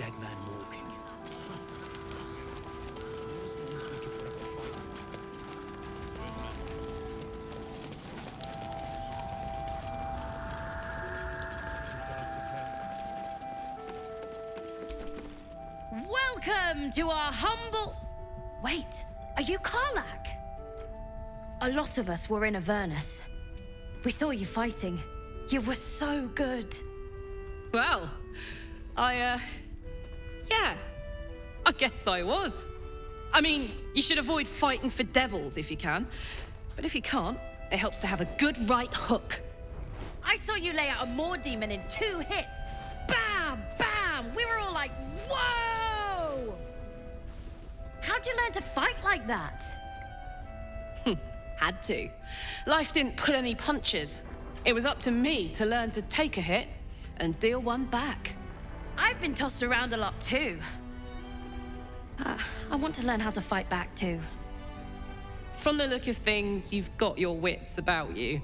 dead man walking. Welcome to our humble... Wait, are you Karlach? A lot of us were in Avernus. We saw you fighting. You were so good. Well, yeah, I guess I was. I mean, you should avoid fighting for devils if you can. But if you can't, it helps to have a good right hook. I saw you lay out a Moor demon in 2 hits. Bam, bam! We were all like, whoa! How'd you learn to fight like that? Had to. Life didn't pull any punches. It was up to me to learn to take a hit and deal one back. I've been tossed around a lot too. I want to learn how to fight back too. From the look of things, you've got your wits about you.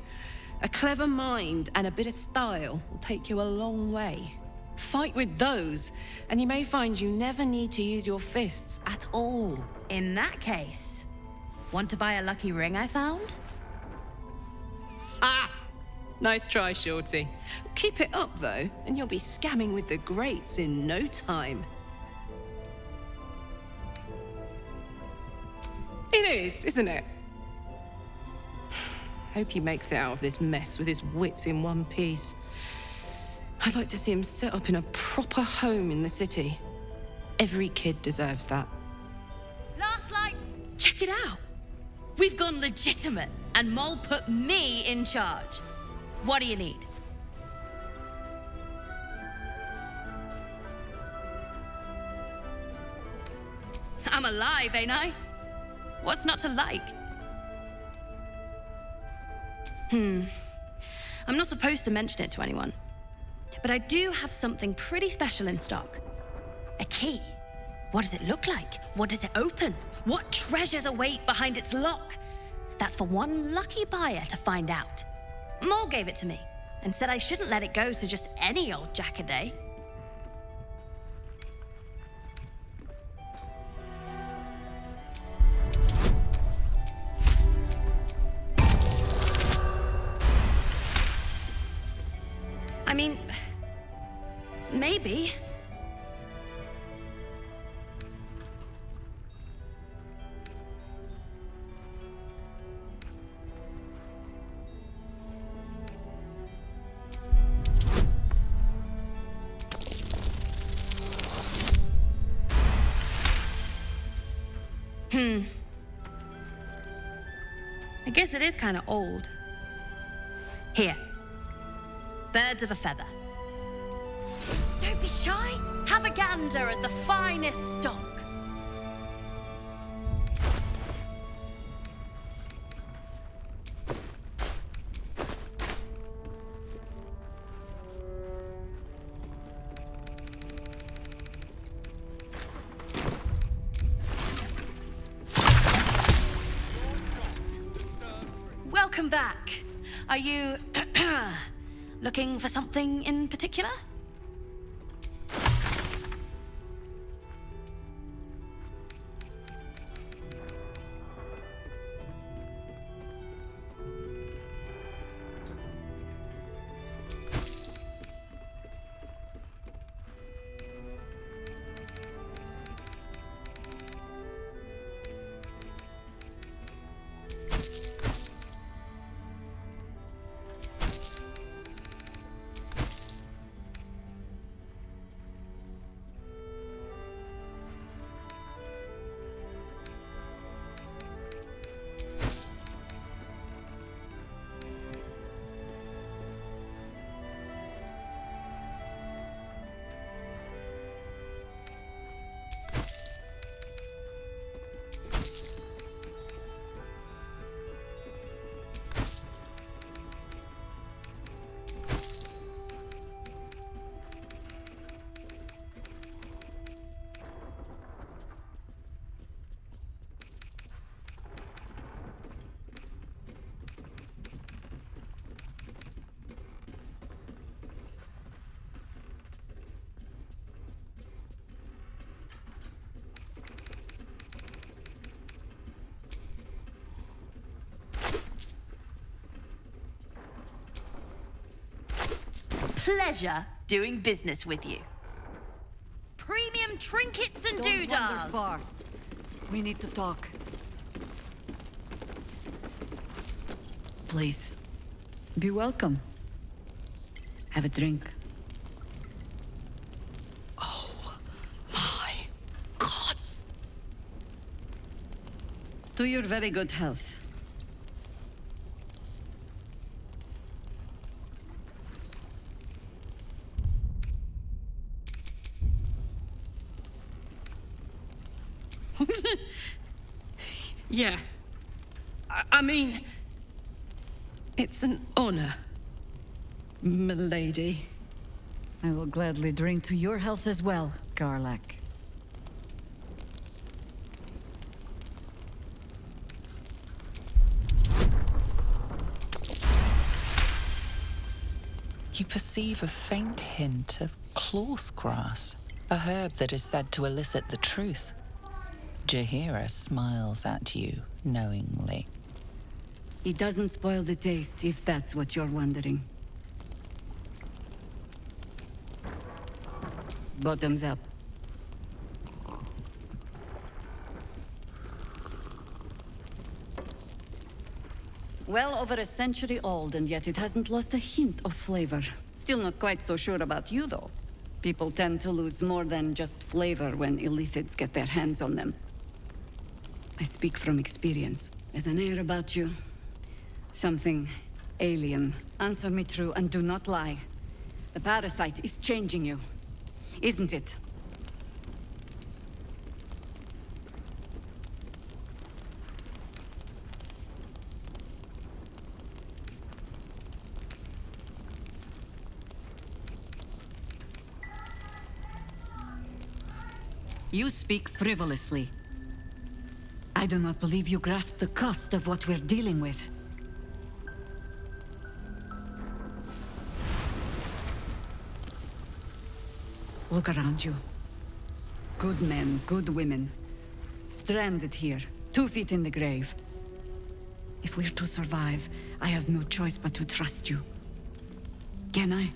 A clever mind and a bit of style will take you a long way. Fight with those, and you may find you never need to use your fists at all. In that case, want to buy a lucky ring I found? Ha! Nice try, Shorty. Keep it up, though, and you'll be scamming with the greats in no time. It is, isn't it? Hope he makes it out of this mess with his wits in one piece. I'd like to see him set up in a proper home in the city. Every kid deserves that. Last lights, check it out. We've gone legitimate, and Mole put me in charge. What do you need? I'm alive, ain't I? What's not to like? I'm not supposed to mention it to anyone, but I do have something pretty special in stock. A key. What does it look like? What does it open? What treasures await behind its lock? That's for one lucky buyer to find out. Mole gave it to me and said I shouldn't let it go to just any old jackaday. I mean, maybe. I guess it is kind of old. Here. Birds of a feather. Don't be shy. Have a gander at the finest stock. Welcome back. Are you looking for something in particular? pleasure doing business with you. Premium trinkets and Don't wander doodahs. far. We need to talk. Please, be welcome. Have a drink. My gods! To your very good health. Yeah. I mean, it's an honor, milady. I will gladly drink to your health as well, Garlak. You perceive a faint hint of cloth grass, a herb that is said to elicit the truth. Jahira smiles at you knowingly. It doesn't spoil the taste, if that's what you're wondering. Bottoms up. Well over a century old, and yet it hasn't lost a hint of flavor. Still not quite so sure about you, though. People tend to lose more than just flavor when illithids get their hands on them. I speak from experience. There's an air about you. Something alien. Answer me true and do not lie. The parasite is changing you, isn't it? You speak frivolously. I do not believe you grasp the cost of what we're dealing with. Look around you. Good men, good women. Stranded here, 2 feet in the grave. If we're to survive, I have no choice but to trust you. Can I?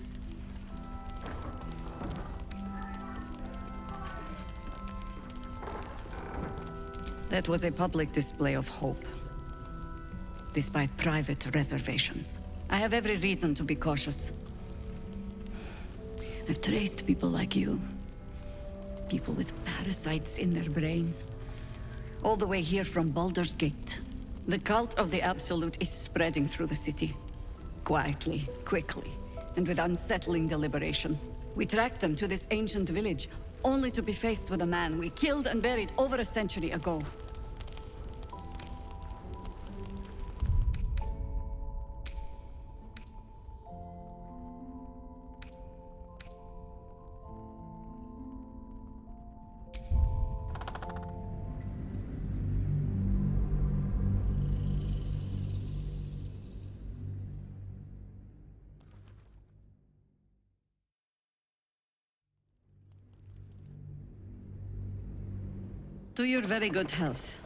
That was a public display of hope, despite private reservations. I have every reason to be cautious. I've traced people like you. People with parasites in their brains. All the way here from Baldur's Gate. The cult of the Absolute is spreading through the city. Quietly, quickly, and with unsettling deliberation. We tracked them to this ancient village, only to be faced with a man we killed and buried over a century ago. To your very good health.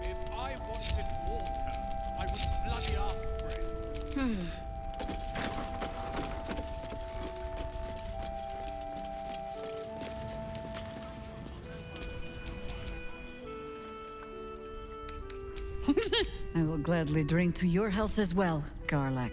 If I wanted water, I would bloody ask for it. I will gladly drink to your health as well, Garlak.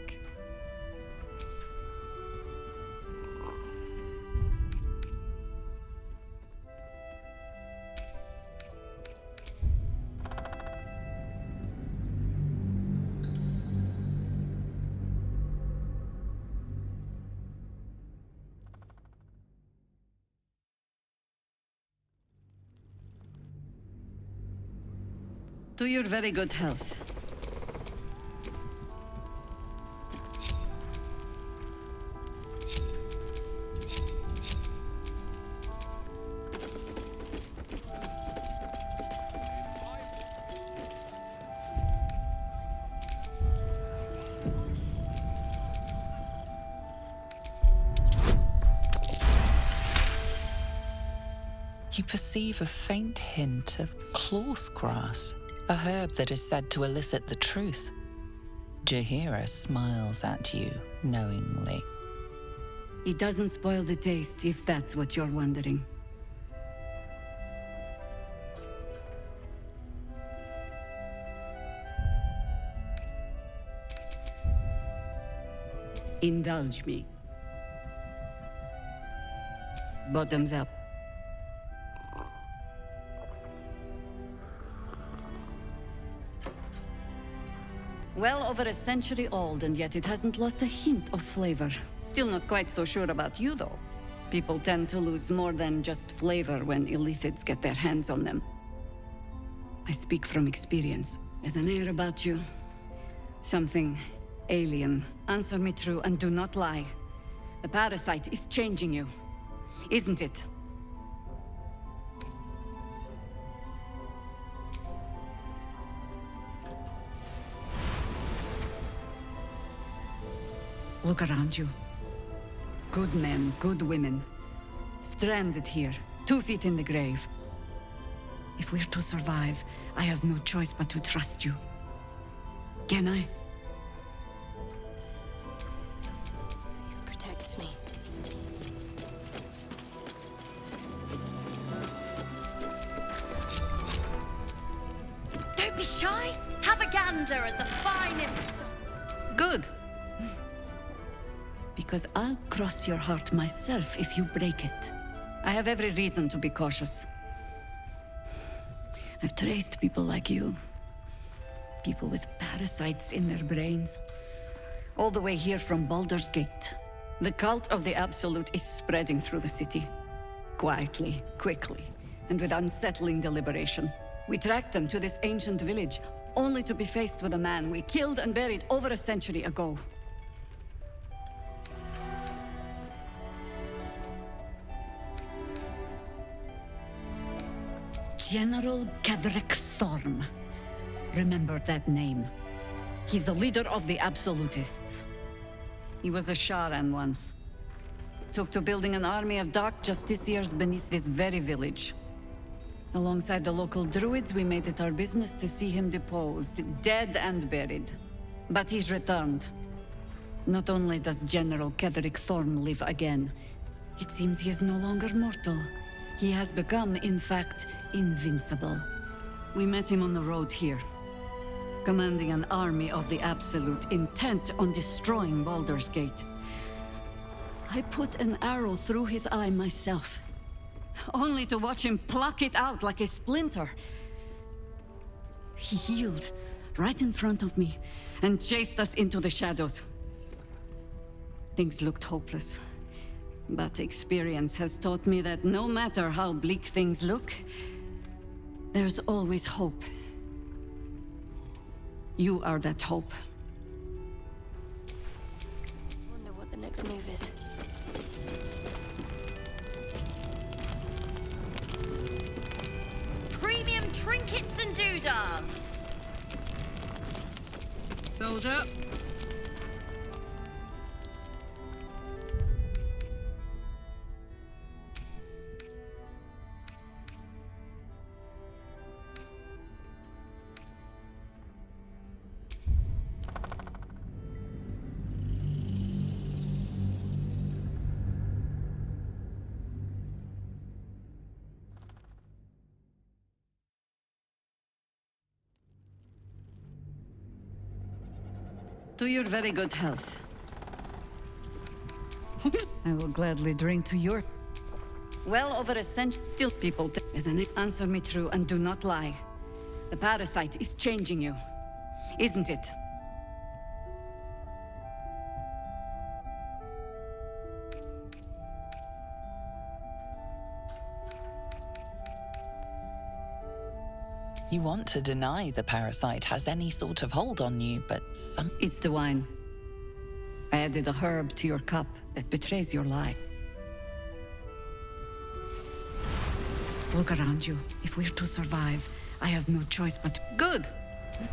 To your very good health. You perceive a faint hint of cloth grass, a herb that is said to elicit the truth. Jahira smiles at you knowingly. It doesn't spoil the taste, if that's what you're wondering. Indulge me. Bottoms up. Well over a century old, and yet it hasn't lost a hint of flavor. Still not quite so sure about you, though. People tend to lose more than just flavor when illithids get their hands on them. I speak from experience. There's an air about you. Something alien. Answer me true and do not lie. The parasite is changing you, isn't it? Look around you. Good men, good women. Stranded here, 2 feet in the grave. If we're to survive, I have no choice but to trust you. Can I? Please protect me. Don't be shy. Have a gander at the finest. Good. Because I'll cross your heart myself if you break it. I have every reason to be cautious. I've traced people like you. People with parasites in their brains. All the way here from Baldur's Gate. The cult of the Absolute is spreading through the city. Quietly, quickly, and with unsettling deliberation. We tracked them to this ancient village, only to be faced with a man we killed and buried over a century ago. General Cadric Thorm. Remember that name. He's the leader of the Absolutists. He was a Sharan once. Took to building an army of dark justiciars beneath this very village. Alongside the local druids, we made it our business to see him deposed, dead and buried. But he's returned. Not only does General Cadric Thorm live again, it seems he is no longer mortal. He has become, in fact, invincible. We met him on the road here, commanding an army of the Absolute, intent on destroying Baldur's Gate. I put an arrow through his eye myself, only to watch him pluck it out like a splinter. He healed right in front of me and chased us into the shadows. Things looked hopeless. But experience has taught me that no matter how bleak things look, there's always hope. You are that hope. Wonder what the next move is. Premium trinkets and doodahs. Soldier. To your very good health. I will gladly drink to your... Well over a century, still people... Isn't it? Answer me true and do not lie. The parasite is changing you, isn't it? You want to deny the parasite has any sort of hold on you, but It's the wine. I added a herb to your cup that betrays your lie. Look around you. If we're to survive, I have no choice but... Good!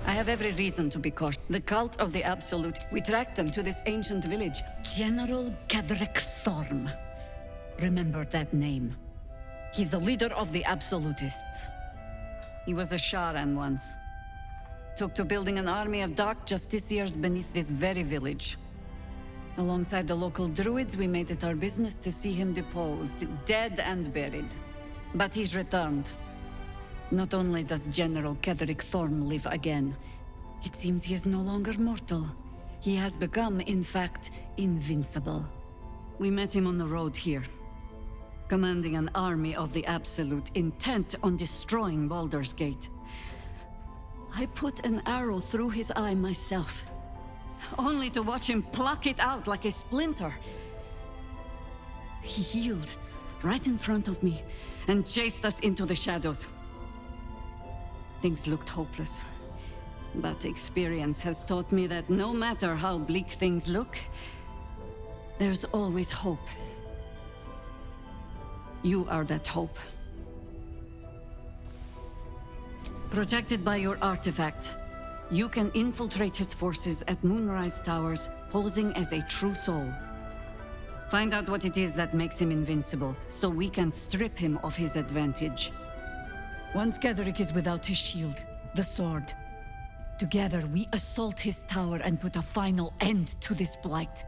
I have every reason to be cautious. The cult of the Absolute. We tracked them to this ancient village. General Cadric Thorm. Remember that name. He's the leader of the Absolutists. He was a Sharan once. Took to building an army of dark justiciars beneath this very village. Alongside the local druids, we made it our business to see him deposed, dead and buried. But he's returned. Not only does General Ketheric Thorm live again, it seems he is no longer mortal. He has become, in fact, invincible. We met him on the road here, commanding an army of the Absolute, intent on destroying Baldur's Gate. I put an arrow through his eye myself, only to watch him pluck it out like a splinter. He healed right in front of me and chased us into the shadows. Things looked hopeless, but experience has taught me that no matter how bleak things look, there's always hope. You are that hope. Protected by your artifact, you can infiltrate his forces at Moonrise Towers, posing as a true soul. Find out what it is that makes him invincible, so we can strip him of his advantage. Once Ketheric is without his shield, the sword, together we assault his tower and put a final end to this blight.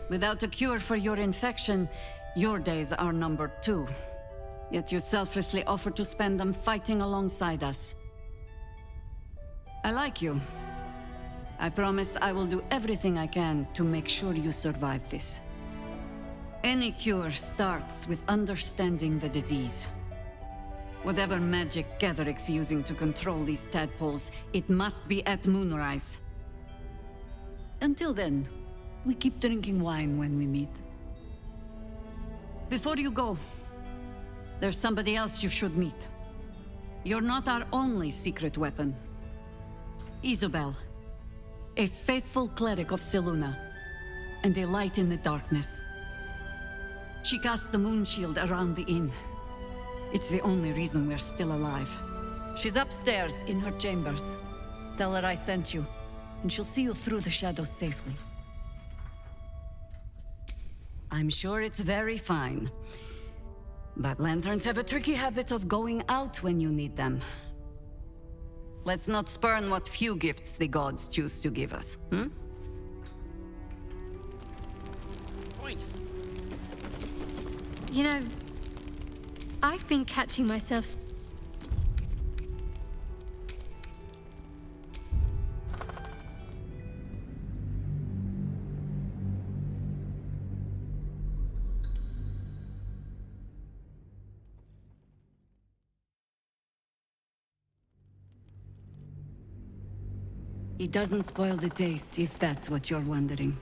Without a cure for your infection, your days are numbered too. Yet you selflessly offer to spend them fighting alongside us. I like you. I promise I will do everything I can to make sure you survive this. Any cure starts with understanding the disease. Whatever magic Ketheric's using to control these tadpoles, it must be at Moonrise. Until then, we keep drinking wine when we meet. Before you go, there's somebody else you should meet. You're not our only secret weapon. Isobel, a faithful cleric of Selûne, and a light in the darkness. She cast the moon shield around the inn. It's the only reason we're still alive. She's upstairs in her chambers. Tell her I sent you, and she'll see you through the shadows safely. I'm sure it's very fine. But lanterns have a tricky habit of going out when you need them. Let's not spurn what few gifts the gods choose to give us, hmm? Point. You know, I've been catching myself. It doesn't spoil the taste, if that's what you're wondering.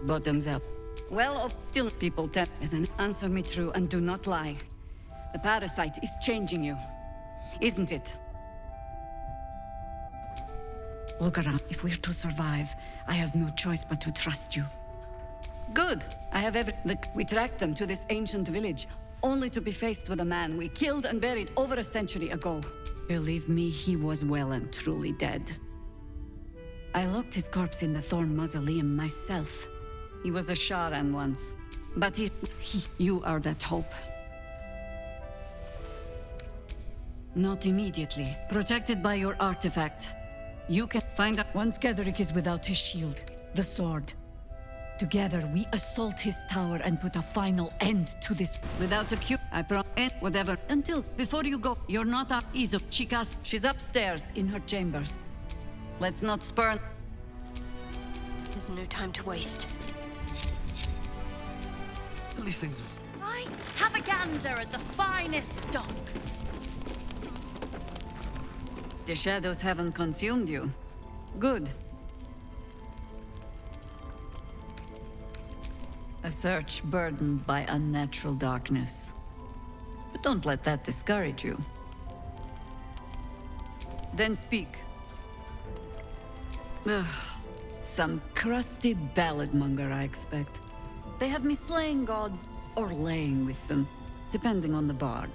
Bottoms up. Well, still people tell as an answer me true and do not lie. The parasite is changing you, isn't it? Look around. If we're to survive, I have no choice but to trust you. Good. I have Look, we tracked them to this ancient village, only to be faced with a man we killed and buried over a century ago. Believe me, he was well and truly dead. I locked his corpse in the Thorn Mausoleum myself. He was a Sharan once, but you are that hope. Not immediately. Protected by your artifact, you can find out once Ketheric is without his shield, the sword. Together, we assault his tower and put a final end to this. Without a cue, I promise. Whatever. Until, before you go, you're not our Iso. She's upstairs in her chambers. Let's not spurn. There's no time to waste. At least things. Right, have a gander at the finest stock. The shadows haven't consumed you. Good. A search burdened by unnatural darkness. But don't let that discourage you. Then speak. Ugh, some crusty balladmonger, I expect. They have me slaying gods or laying with them, depending on the bard.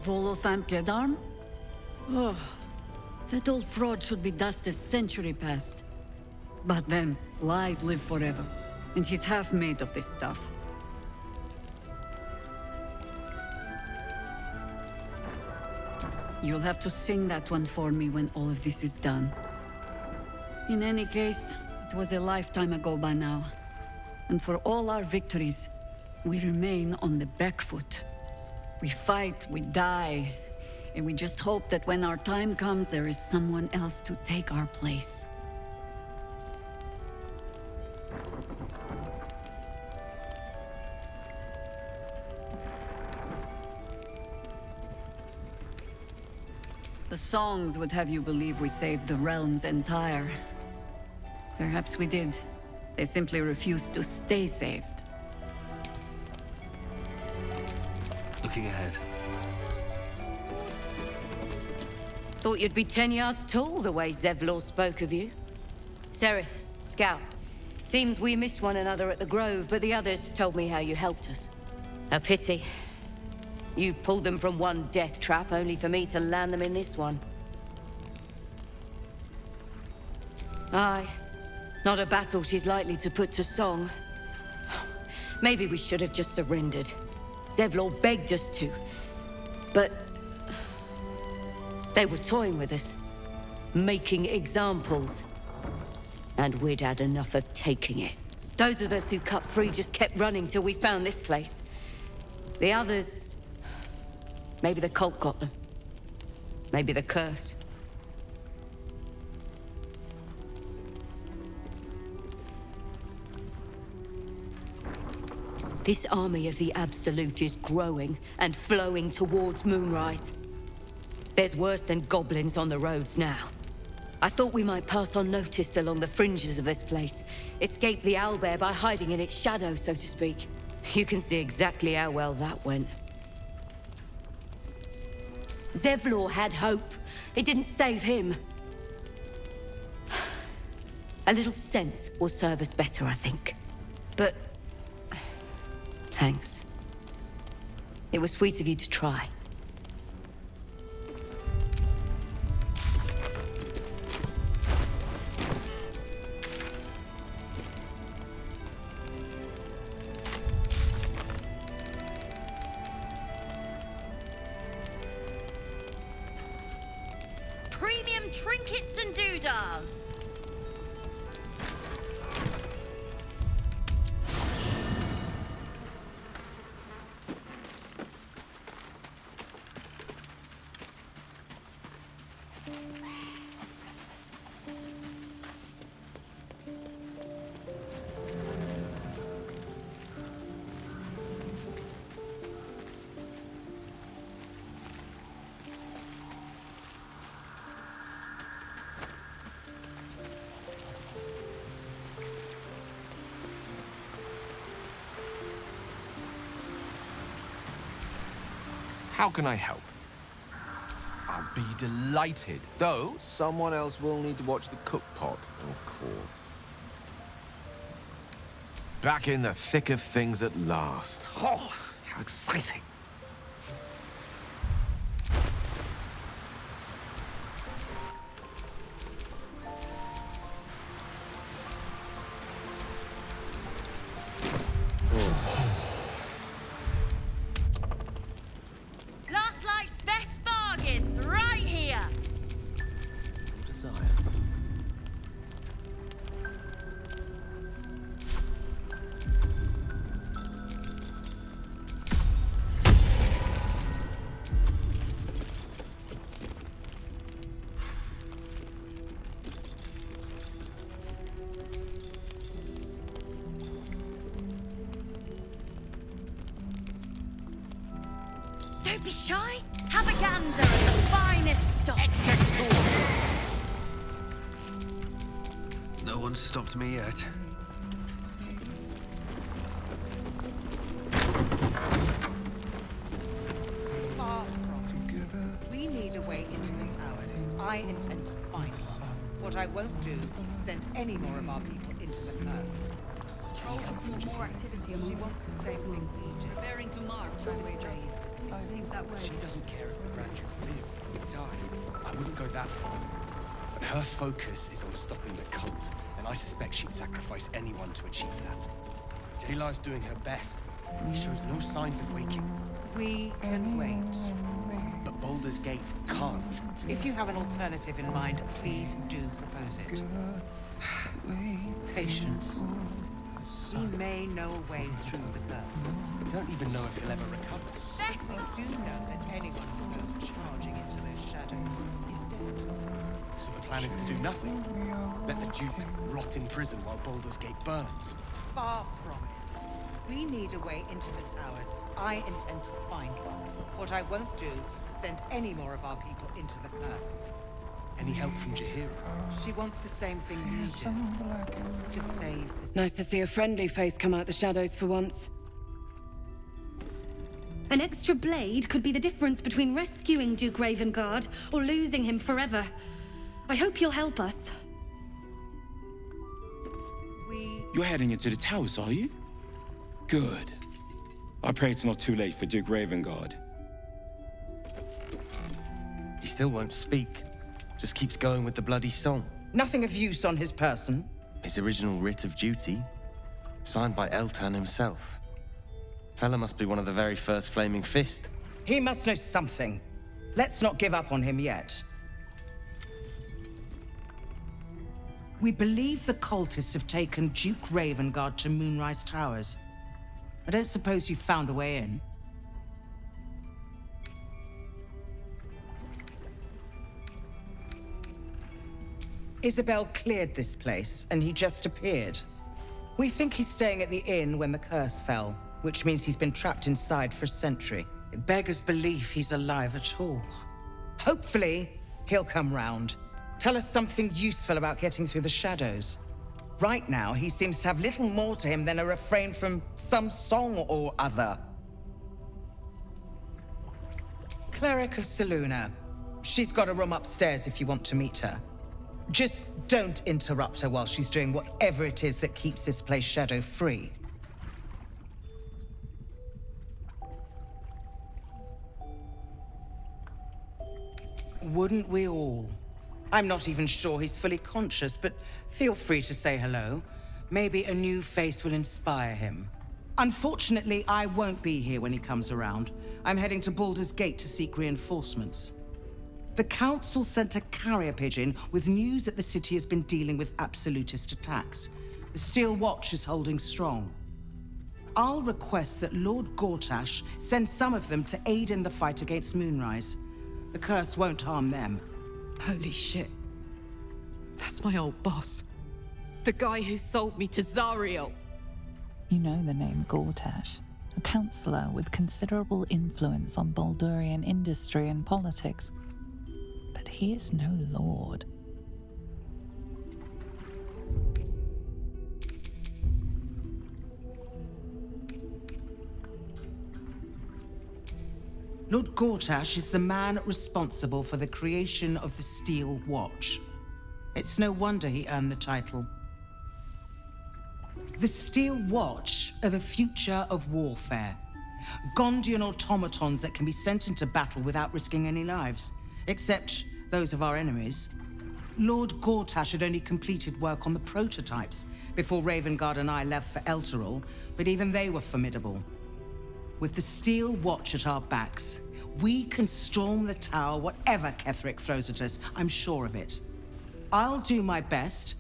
Volothamp Gedarm? Oh, that old fraud should be dust a century past. But then, lies live forever, and he's half made of this stuff. You'll have to sing that one for me when all of this is done. In any case, it was a lifetime ago by now. And for all our victories, we remain on the back foot. We fight, we die, and we just hope that when our time comes, there is someone else to take our place. The songs would have you believe we saved the realm's entire. Perhaps we did. They simply refused to stay saved. Looking ahead. Thought you'd be 10 yards tall the way Zevlor spoke of you. Sereth, Scout. Seems we missed one another at the Grove, but the others told me how you helped us. A pity. You pulled them from one death trap, only for me to land them in this one. Aye. Not a battle she's likely to put to song. Maybe we should have just surrendered. Zevlor begged us to. But... they were toying with us. Making examples. And we'd had enough of taking it. Those of us who cut free just kept running till we found this place. The others... maybe the cult got them. Maybe the curse. This army of the Absolute is growing and flowing towards Moonrise. There's worse than goblins on the roads now. I thought we might pass unnoticed along the fringes of this place, escape the owlbear by hiding in its shadow, so to speak. You can see exactly how well that went. Zevlor had hope. It didn't save him. A little sense will serve us better, I think. But... thanks. It was sweet of you to try. Premium trinkets and doodahs. How can I help? I'll be delighted. Though, someone else will need to watch the cookpot, of course. Back in the thick of things at last. Oh, how exciting. Last Light's best bargains, right here. Desire. Don't be shy. Have a gander at the finest stock. No one's stopped me yet. Far from. We need a way into the towers. I intend to find one. What I won't do is send any more of our people into the curse. Trolls report more activity She wants the same thing we do. Preparing to march, I wager. Save Seems that way. She doesn't care if the Grand Duke lives or dies. I wouldn't go that far. But her focus is on stopping the cult, and I suspect she'd sacrifice anyone to achieve that. Jayla's doing her best, but he shows no signs of waking. We can wait. But Baldur's Gate can't. If you have an alternative in mind, please do propose it. Patience. He may know a way through the curse. We don't even know if he'll ever recover. We do know that anyone who goes charging into those shadows is dead. So the plan is to do nothing. Let the Duke rot in prison while Baldur's Gate burns. Far from it. We need a way into the towers. I intend to find one. What I won't do is send any more of our people into the curse. Any help from Jaheira? She wants the same thing we do. To save the... Nice to see a friendly face come out the shadows for once. An extra blade could be the difference between rescuing Duke Ravengard or losing him forever. I hope you'll help us. You're heading into the towers, are you? Good. I pray it's not too late for Duke Ravengard. He still won't speak. Just keeps going with the bloody song. Nothing of use on his person. His original writ of duty, signed by Eltan himself. Fella must be one of the very first Flaming Fist. He must know something. Let's not give up on him yet. We believe the cultists have taken Duke Ravengard to Moonrise Towers. I don't suppose you found a way in. Isabel cleared this place, and he just appeared. We think he's staying at the inn when the curse fell, which means he's been trapped inside for a century. It beggars belief he's alive at all. Hopefully, he'll come round. Tell us something useful about getting through the shadows. Right now, he seems to have little more to him than a refrain from some song or other. Cleric of Selûne. She's got a room upstairs if you want to meet her. Just don't interrupt her while she's doing whatever it is that keeps this place shadow-free. Wouldn't we all? I'm not even sure he's fully conscious, but feel free to say hello. Maybe a new face will inspire him. Unfortunately, I won't be here when he comes around. I'm heading to Baldur's Gate to seek reinforcements. The Council sent a carrier pigeon with news that the city has been dealing with absolutist attacks. The Steel Watch is holding strong. I'll request that Lord Gortash send some of them to aid in the fight against Moonrise. The curse won't harm them. Holy shit. That's my old boss. The guy who sold me to Zariel. You know the name Gortash, a councillor with considerable influence on Baldurian industry and politics. But he is no lord. Lord Gortash is the man responsible for the creation of the Steel Watch. It's no wonder he earned the title. The Steel Watch are the future of warfare. Gondian automatons that can be sent into battle without risking any lives, except those of our enemies. Lord Gortash had only completed work on the prototypes before Ravengard and I left for Elturel, but even they were formidable. With the Steel Watch at our backs, we can storm the tower whatever Ketheric throws at us, I'm sure of it. I'll do my best,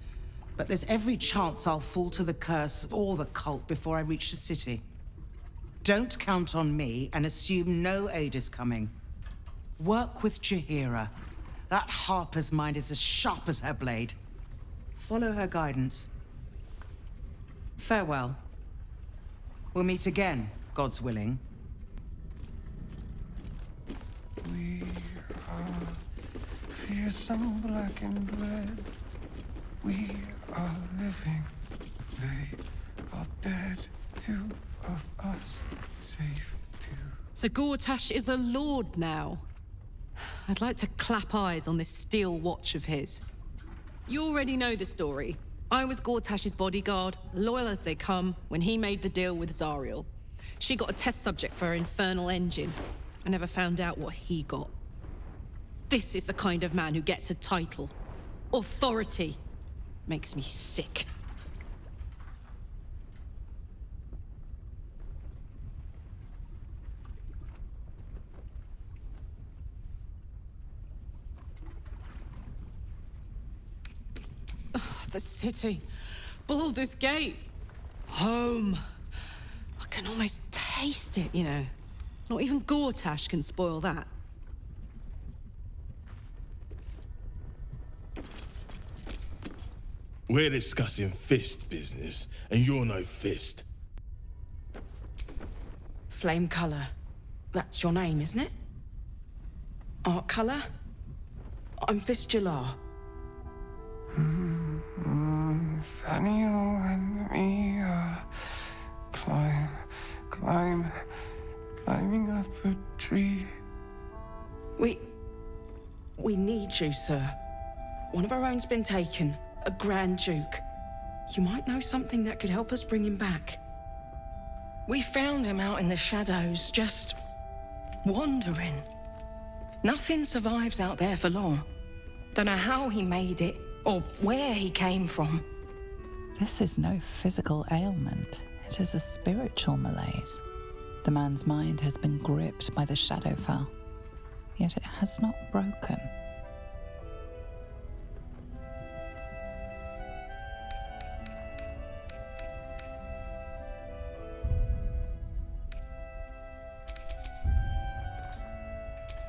but there's every chance I'll fall to the curse or the cult before I reach the city. Don't count on me and assume no aid is coming. Work with Jaheira. That Harper's mind is as sharp as her blade. Follow her guidance. Farewell. We'll meet again, God's willing. We are fearsome, black and red. We are living. They are dead. Two of us safe too. So Gortash is a lord now. I'd like to clap eyes on this Steel Watch of his. You already know the story. I was Gortash's bodyguard, loyal as they come, when he made the deal with Zariel. She got a test subject for her infernal engine. I never found out what he got. This is the kind of man who gets a title. Authority. Makes me sick. The city. Baldur's Gate. Home. I can almost taste it, you know. Not even Gortash can spoil that. We're discussing fist business, and you're no fist. Flame Color. That's your name, isn't it? Art Color? I'm Fistula. Nathaniel and me are climbing up a tree. We need you, sir. One of our own's been taken, a Grand Duke. You might know something that could help us bring him back. We found him out in the shadows, just wandering. Nothing survives out there for long. Don't know how he made it, or where he came from. This is no physical ailment. It is a spiritual malaise. The man's mind has been gripped by the Shadowfell, yet it has not broken.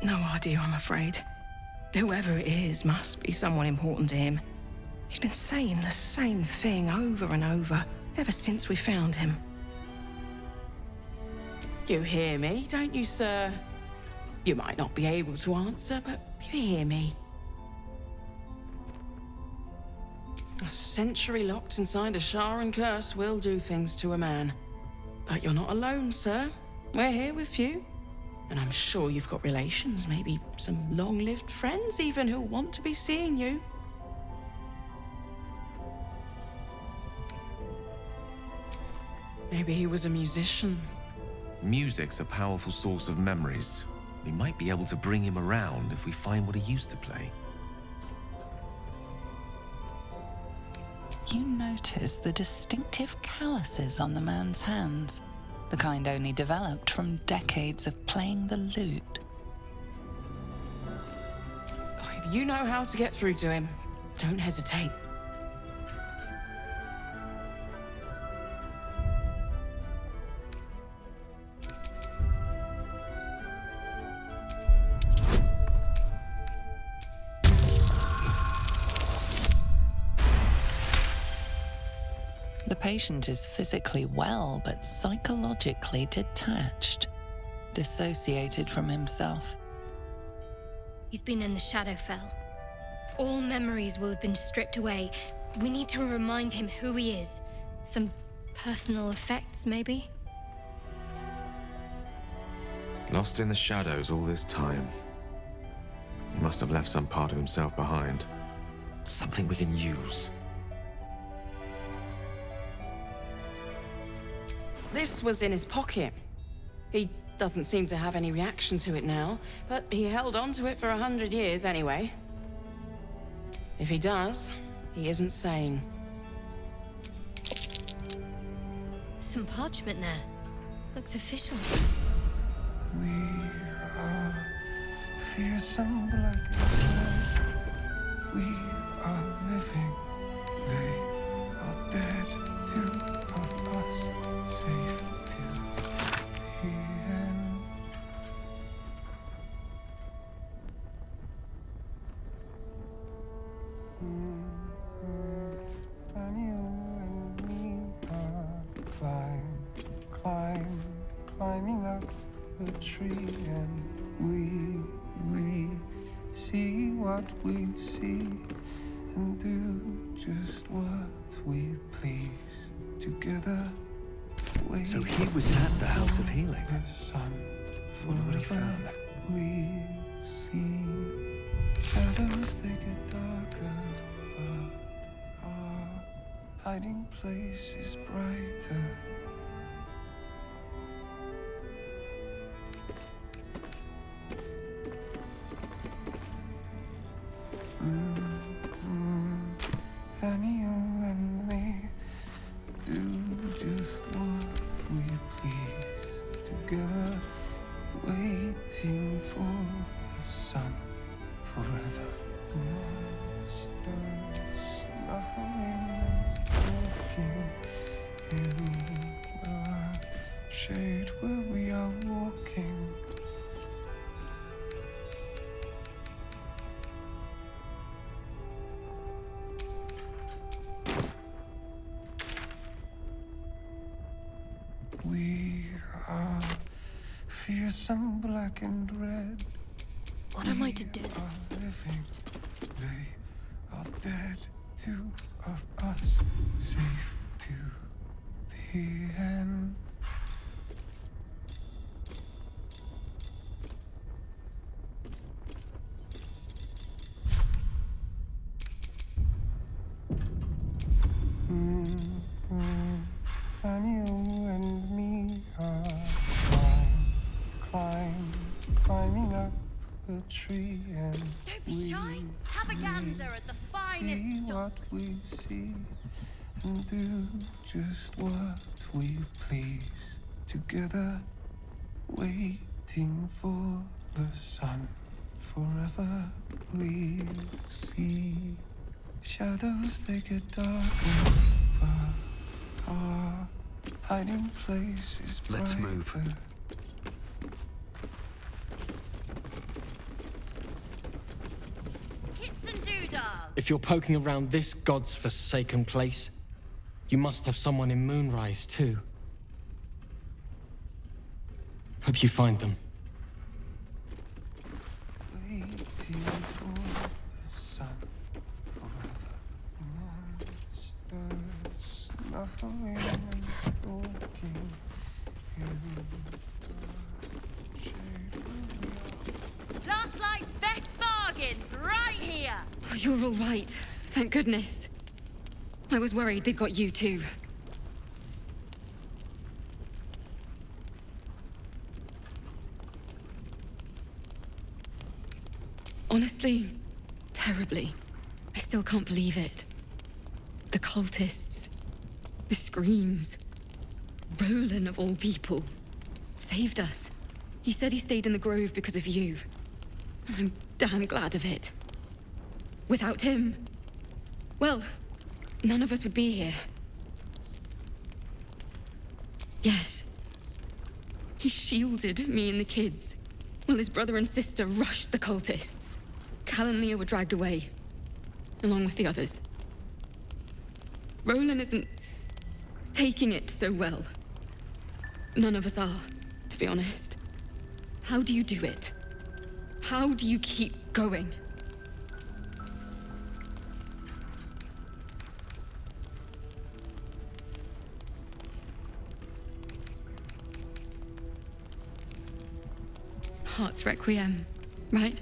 No idea, I'm afraid. Whoever it is must be someone important to him. He's been saying the same thing over and over, ever since we found him. You hear me, don't you, sir? You might not be able to answer, but you hear me. A century locked inside a Sharan curse will do things to a man. But you're not alone, sir. We're here with you. And I'm sure you've got relations, maybe some long-lived friends even, who want to be seeing you. Maybe he was a musician. Music's a powerful source of memories. We might be able to bring him around if we find what he used to play. You notice the distinctive calluses on the man's hands, the kind only developed from decades of playing the lute. If you know how to get through to him, don't hesitate. The patient is physically well, but psychologically detached, dissociated from himself. He's been in the Shadowfell. All memories will have been stripped away. We need to remind him who he is. Some personal effects, maybe? Lost in the shadows all this time. He must have left some part of himself behind. Something we can use. This was in his pocket. He doesn't seem to have any reaction to it now, but he held on to it for 100 years anyway. If he does, he isn't sane. Some parchment there. Looks official. We are fearsome black and white. We are living. They are dead. Two of us safe till the end. Daniel and me are climbing up a tree, and we see what we see and do just what we please together. So he was at the House of Healing. Wonder what he found. We see shadows, they get darker, but our hiding place is brighter. waiting for the sun forever. Monsters, nothing walking in the shade where we are walking. We are fearsome, black and red. What am I to do? We are living, they are dead. Two of us, safe to the end. Daniel and me are climbing up a tree, and Don't be shy. Have a gander at the finest see stock. what we see and do just what we please. Together, waiting for the sun. Forever we'll see shadows, they get darker, but our hiding place is Let's move. brighter. Kits and doodads. If you're poking around this god's forsaken place, you must have someone in Moonrise too. Hope you find them. Waiting for the sun forever. Monsters, nothing is walking in the shade where we are. Last night's best bargains right here. Oh, you're all right. Thank goodness. I was worried they'd got you too. Honestly, terribly. I still can't believe it. The cultists, the screams. Roland, of all people, saved us. He said he stayed in the grove because of you. And I'm damn glad of it. Without him, well, none of us would be here. Yes. He shielded me and the kids, while his brother and sister rushed the cultists. Cal and Leah were dragged away, along with the others. Roland isn't taking it so well. None of us are, to be honest. How do you do it? How do you keep going? Heart's Requiem, right?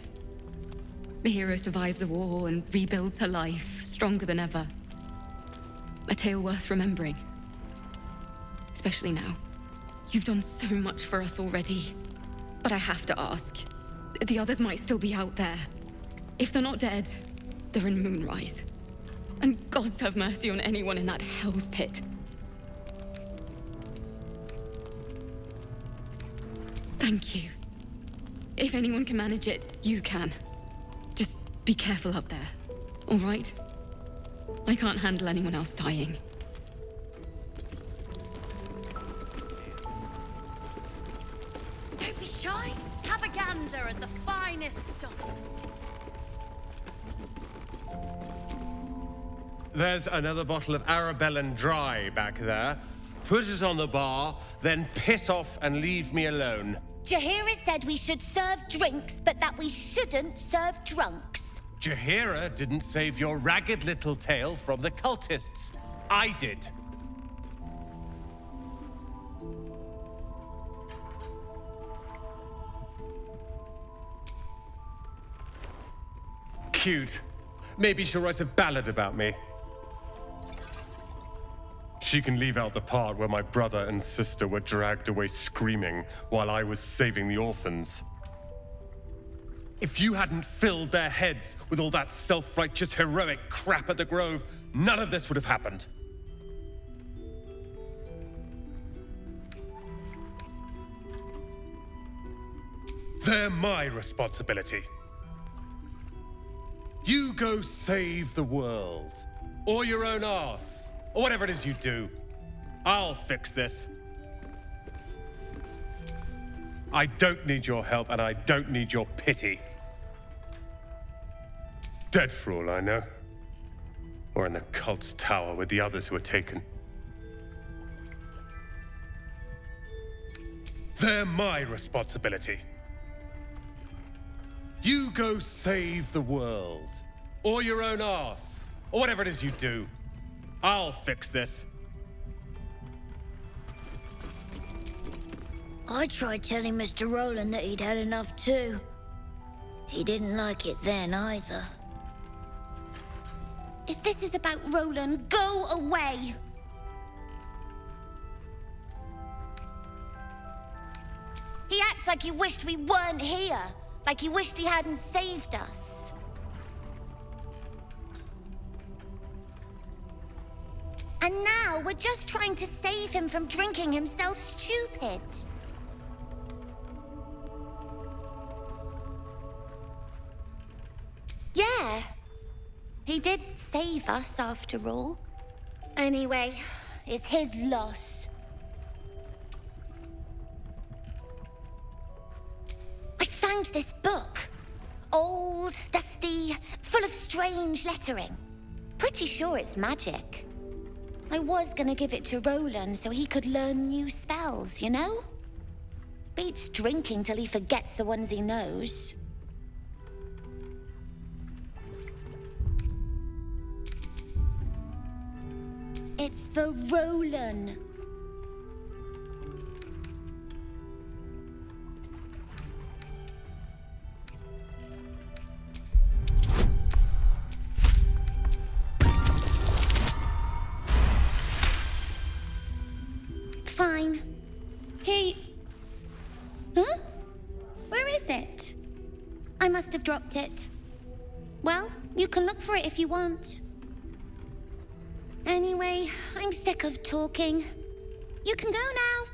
The hero survives a war and rebuilds her life, stronger than ever. A tale worth remembering. Especially now. You've done so much for us already. But I have to ask. The others might still be out there. If they're not dead, they're in Moonrise. And gods have mercy on anyone in that hell's pit. Thank you. If anyone can manage it, you can. Just be careful up there, all right? I can't handle anyone else dying. Don't be shy. Have a gander at the finest stock. There's another bottle of Arabellan Dry back there. Put it on the bar, then piss off and leave me alone. Jaheira said we should serve drinks, but that we shouldn't serve drunks. Jaheira didn't save your ragged little tail from the cultists. I did. Cute. Maybe she'll write a ballad about me. She can leave out the part where my brother and sister were dragged away screaming while I was saving the orphans. If you hadn't filled their heads with all that self-righteous, heroic crap at the Grove, none of this would have happened. They're my responsibility. You go save the world. Or your own arse. Or whatever it is you do. I'll fix this. I don't need your help, and I don't need your pity. Dead for all I know. Or in the cult's tower with the others who were taken. They're my responsibility. You go save the world. Or your own arse. Or whatever it is you do. I'll fix this. I tried telling Mr. Rowland that he'd had enough too. He didn't like it then either. If this is about Roland, go away! He acts like he wished we weren't here. Like he wished he hadn't saved us. And now we're just trying to save him from drinking himself stupid. Yeah, he did save us after all. Anyway, it's his loss. I found this book. Old, dusty, full of strange lettering. Pretty sure it's magic. I was gonna give it to Roland so he could learn new spells, you know? Beats drinking till he forgets the ones he knows. It's for Roland. Fine. Huh? Where is it? I must have dropped it. Well, you can look for it if you want. Anyway, I'm sick of talking. You can go now.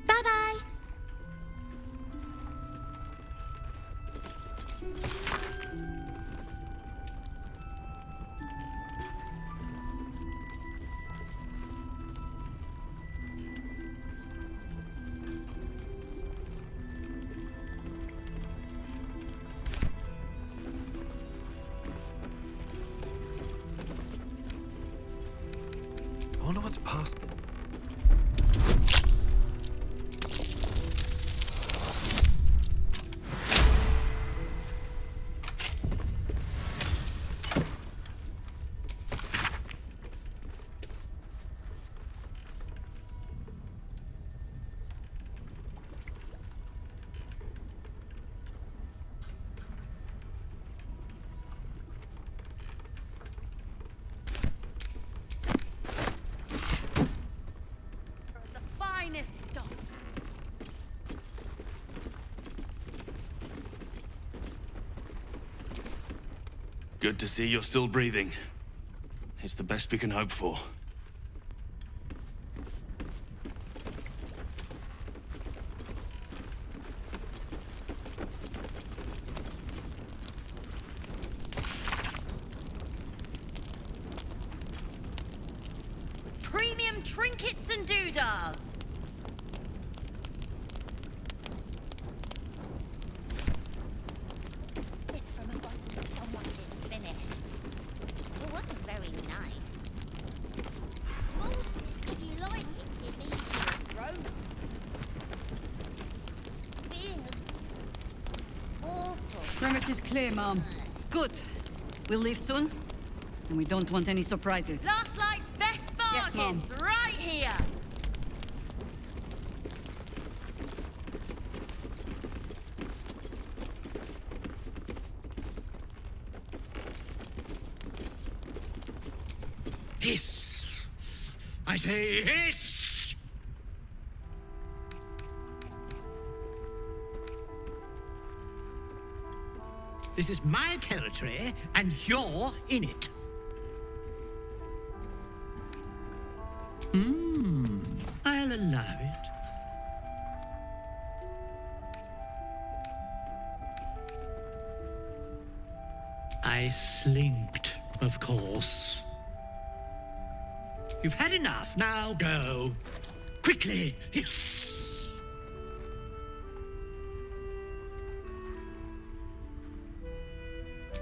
Bye-bye. I wonder what's past them. Good to see you're still breathing. It's the best we can hope for. Premium trinkets and doodahs. Perimeter's clear, Mom. Good. We'll leave soon, and we don't want any surprises. Last Light's best bargains, Yes, Mom. right here. Hiss! I say hiss! This is my territory, and you're in it. I'll allow it. I slinked, of course. You've had enough, now go. Quickly, yes!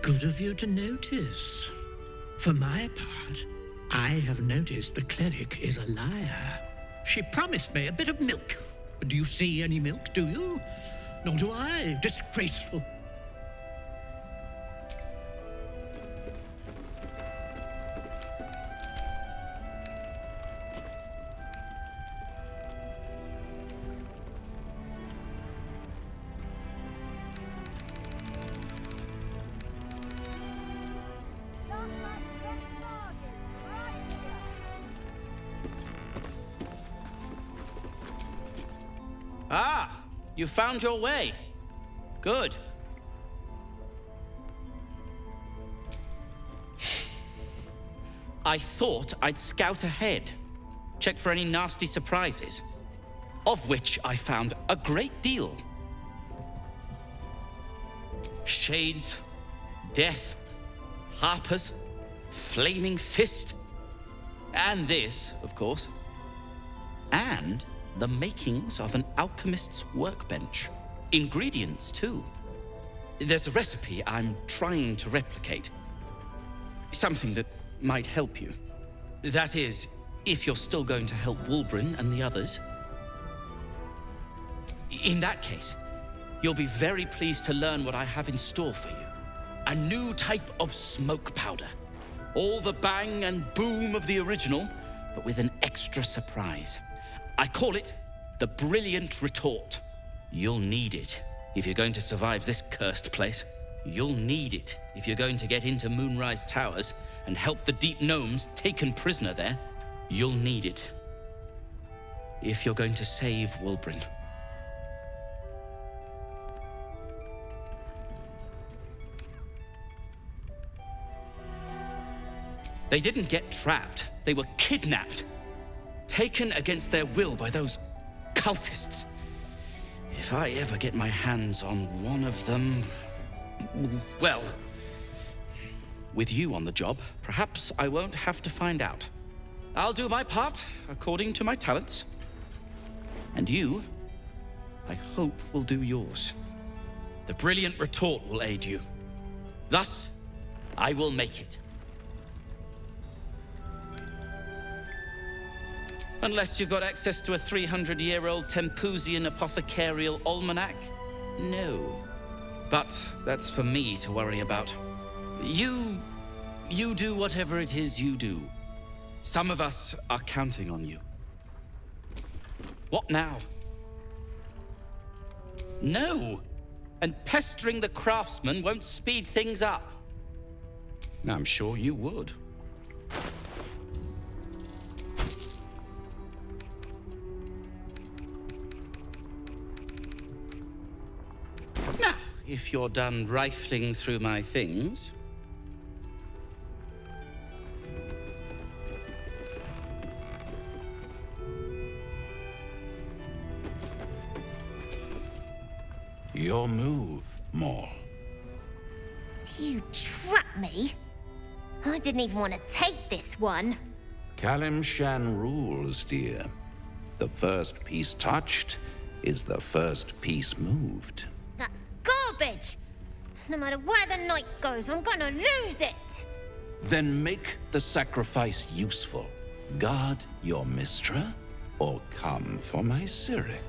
Good of you to notice. For my part, I have noticed the cleric is a liar. She promised me a bit of milk. But do you see any milk, do you? Nor do I. Disgraceful. Ah, you found your way. Good. I thought I'd scout ahead, check for any nasty surprises, of which I found a great deal. Shades, death, harpers, flaming fist, and this, of course, and the makings of an alchemist's workbench. Ingredients, too. There's a recipe I'm trying to replicate. Something that might help you. That is, if you're still going to help Wulbren and the others. In that case, you'll be very pleased to learn what I have in store for you. A new type of smoke powder. All the bang and boom of the original, but with an extra surprise. I call it the Brilliant Retort. You'll need it if you're going to survive this cursed place. You'll need it if you're going to get into Moonrise Towers and help the Deep Gnomes taken prisoner there. You'll need it if you're going to save Wulbren. They didn't get trapped. They were kidnapped. Taken against their will by those cultists. If I ever get my hands on one of them... Well, with you on the job, perhaps I won't have to find out. I'll do my part according to my talents. And you, I hope, will do yours. The Brilliant Retort will aid you. Thus, I will make it. Unless you've got access to a 300-year-old Tempusian apothecarial almanac? No. But that's for me to worry about. You do whatever it is you do. Some of us are counting on you. What now? No! And pestering the craftsman won't speed things up. I'm sure you would. Now, if you're done rifling through my things... Your move, Maul. You trapped me? I didn't even want to take this one. Kalimshan rules, dear. The first piece touched is the first piece moved. That's garbage! No matter where the night goes, I'm gonna lose it! Then make the sacrifice useful. Guard your Mistra, or come for my Cyric.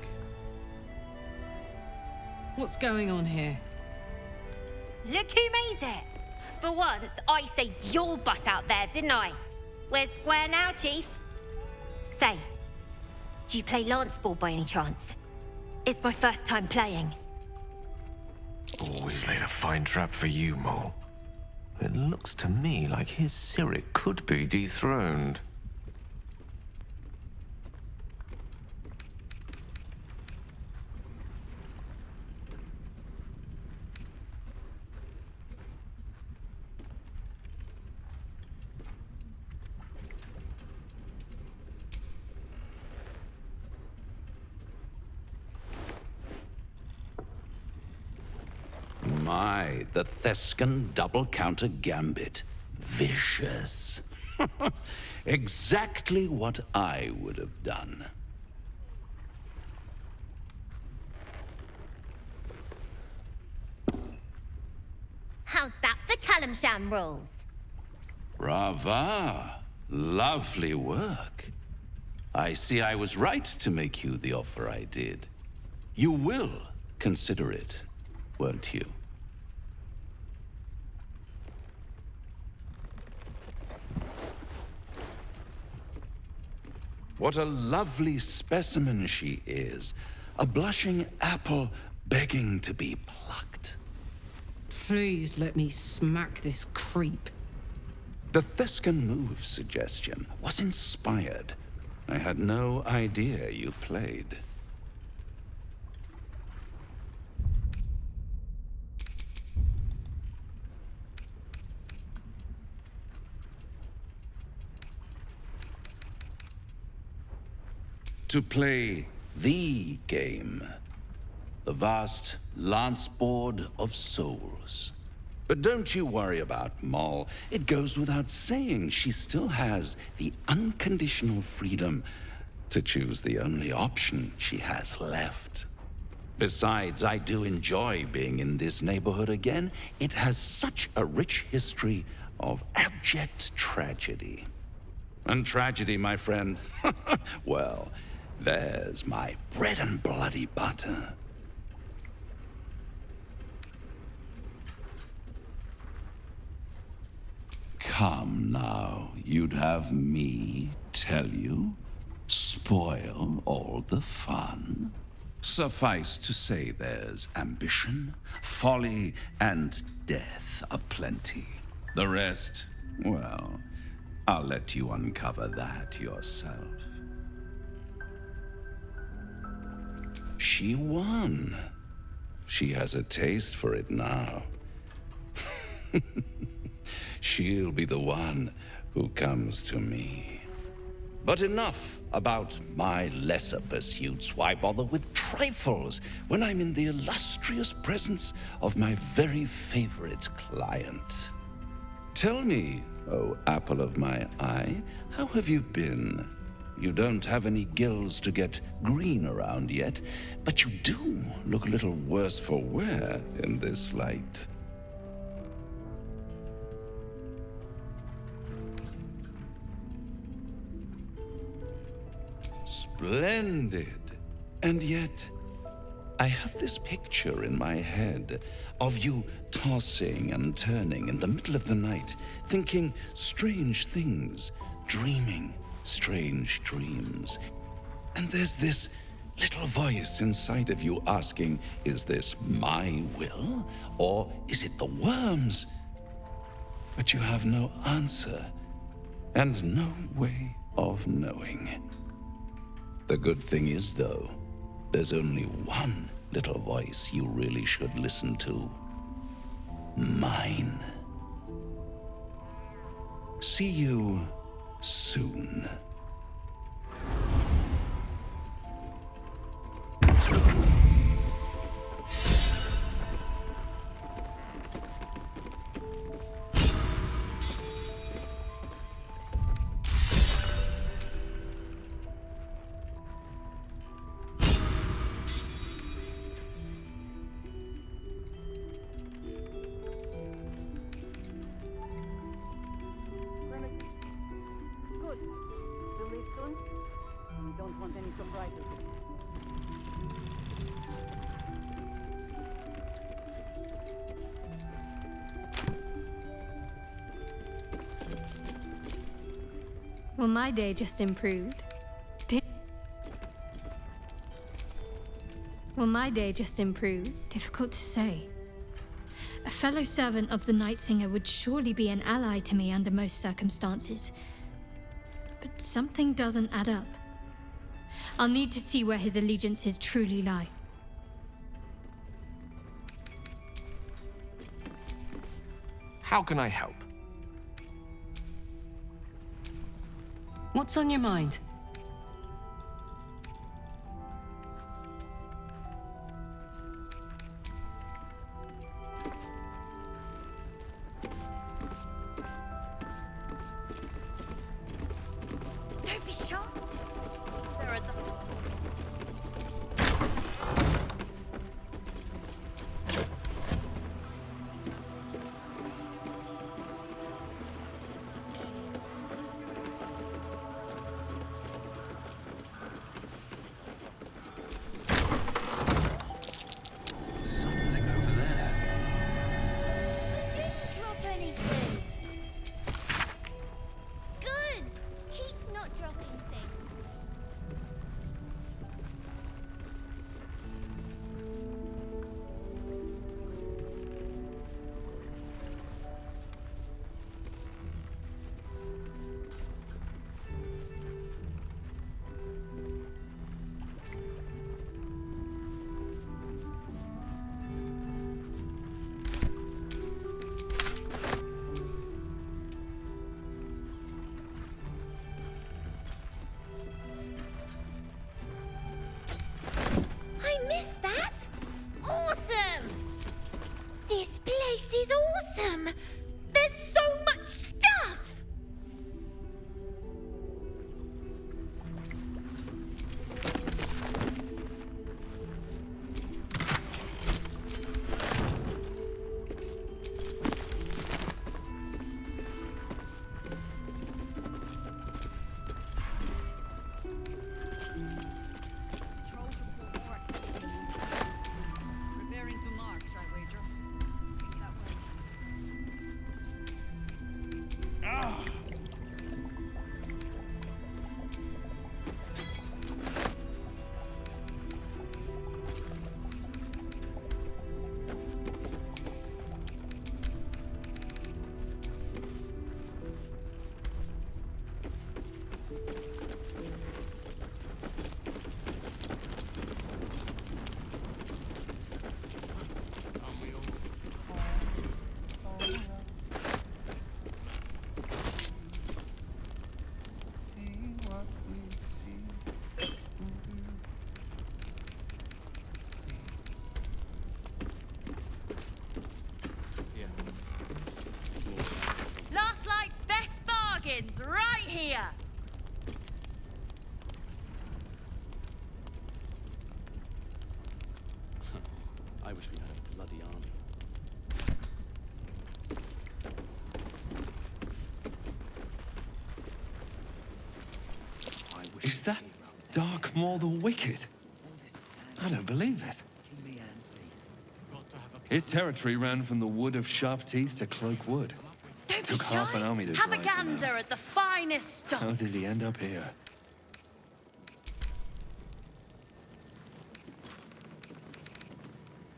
What's going on here? Look who made it! For once, I saved your butt out there, didn't I? We're square now, Chief. Say, do you play lance ball by any chance? It's my first time playing. Always laid a fine trap for you, Mole. It looks to me like his Cyric could be dethroned. my, the Thescan double counter gambit. Vicious. Exactly what I would have done. How's that for Calamsham rules? Brava. Lovely work. I see I was right to make you the offer I did. You will consider it, won't you? What a lovely specimen she is. A blushing apple begging to be plucked. Please let me smack this creep. The Thescan move suggestion was inspired. I had no idea you played. To play the game. The vast lance board of souls. But don't you worry about Moll. It goes without saying she still has the unconditional freedom to choose the only option she has left. Besides, I do enjoy being in this neighborhood again. It has such a rich history of abject tragedy. And tragedy, my friend, well, there's my bread and bloody butter. Come now, you'd have me tell you? Spoil all the fun? Suffice to say there's ambition, folly, and death aplenty. The rest, well, I'll let you uncover that yourself. She won. She has a taste for it now. She'll be the one who comes to me. But enough about my lesser pursuits. Why bother with trifles when I'm in the illustrious presence of my very favorite client? Tell me, oh apple of my eye, how have you been? You don't have any gills to get green around yet, but you do look a little worse for wear in this light. Splendid. And yet, I have this picture in my head of you tossing and turning in the middle of the night, thinking strange things, dreaming strange dreams. And there's this little voice inside of you asking, is this my will, or is it the worm's? But you have no answer, and no way of knowing. The good thing is, though, there's only one little voice you really should listen to. Mine. See you soon. Good. You'll leave soon? We don't want any surprises. Well, my day just improved. Difficult to say. A fellow servant of the Night Singer would surely be an ally to me under most circumstances. But something doesn't add up. I'll need to see where his allegiances truly lie. How can I help? What's on your mind? place is awesome! There's so much stuff! Preparing to march, I wager. Seems that way. Last Light's best bargains right here. I wish we had a bloody army. Is that Darkmoor the Wicked? I don't believe it. His territory ran from the Wood of Sharp Teeth to Cloak Wood. Don't Took be shy. half an army to Have a drive him gander out. at the finest stock. How did he end up here?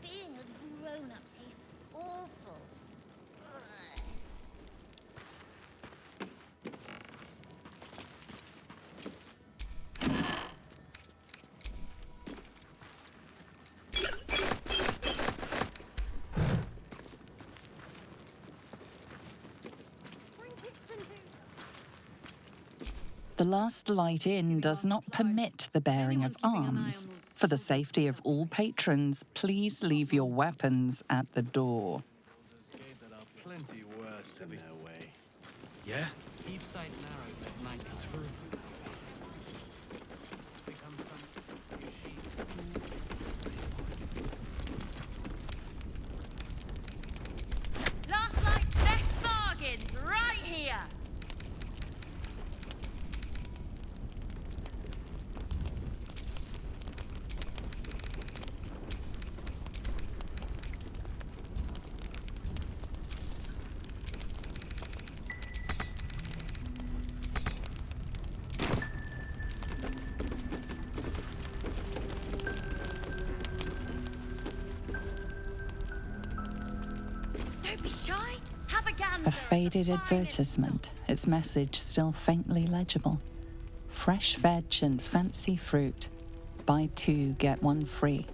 Being a grown-up tastes awful. Ugh. The Last Light Inn does not permit the bearing of arms. For the safety of all patrons, please leave your weapons at the door. Plenty worse in their way. Yeah? Keep sight narrows at night through. Last Light's best bargains right here. Don't be shy. Have a gander. A faded advertisement, its message still faintly legible. Fresh veg and fancy fruit. Buy 2, get 1 free.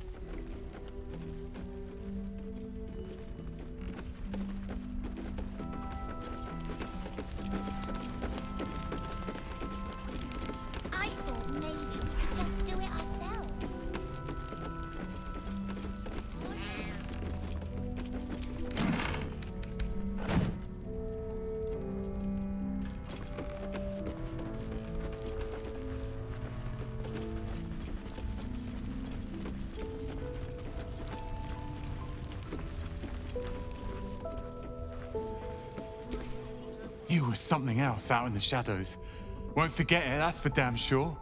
I thought maybe we could just do it ourselves. You were something else out in the shadows. Won't forget it, that's for damn sure.